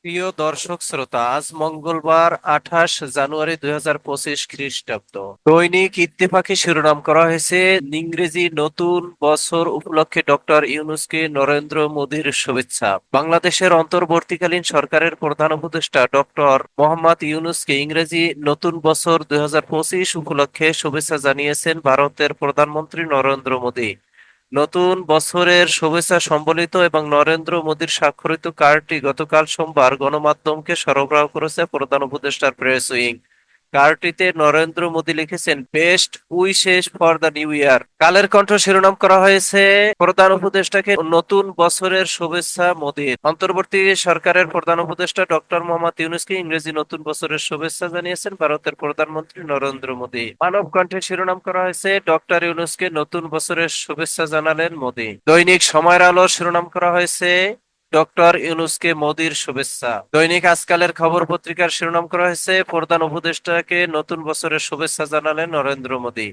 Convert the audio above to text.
প্রিয় দর্শক শ্রোতা, আজ মঙ্গলবার 28 জানুয়ারি 2025 খ্রিস্টাব্দ। দৈনিক ইত্তেফাকে শিরোনাম করা হয়েছে, ইংরেজি নতুন বছর উপলক্ষে ডক্টর ইউনূসকে নরেন্দ্র মোদীর শুভেচ্ছা। বাংলাদেশের অন্তর্বর্তীকালীন সরকারের প্রধান উপদেষ্টা ডক্টর মোহাম্মদ ইউনূসকে ইংরেজি নতুন বছর 2025 উপলক্ষে শুভেচ্ছা জানিয়েছেন ভারতের প্রধানমন্ত্রী নরেন্দ্র মোদী। নতুন বছরের শুভেচ্ছা সম্বলিত এবং নরেন্দ্র মোদীর স্বাক্ষরিত কার্ডটি গতকাল সোমবার গণমাধ্যমকে সরবরাহ করেছে প্রধান উপদেষ্টার প্রেস উইং। কার্ডটিতে নরেন্দ্র মোদী লিখেছেন, best wishes for the new year. Kaler Kantho শিরোনাম করা হয়েছে, প্রধান উপদেষ্টাকে নতুন বছরের শুভেচ্ছা মোদীর। অন্তর্বর্তী সরকারের প্রধান উপদেষ্টা ডক্টর মোহাম্মদ ইউনূসকে ইংরেজি নতুন বছরের শুভেচ্ছা জানিয়েছেন ভারতের প্রধানমন্ত্রী নরেন্দ্র মোদী। মানব কণ্ঠে শিরোনাম করা হয়েছে, ডক্টর ইউনূসকে নতুন বছরের শুভেচ্ছা জানালেন মোদী। দৈনিক সময়ের আলো শিরোনাম করা হয়েছে, ডক্টর ইউনূসকে মোদির শুভেচ্ছা। দৈনিক আজকালের খবর পত্রিকার শিরোনাম করা হয়েছে, প্রধান উপদেষ্টাকে নতুন বছরের শুভেচ্ছা জানালেন নরেন্দ্র মোদী।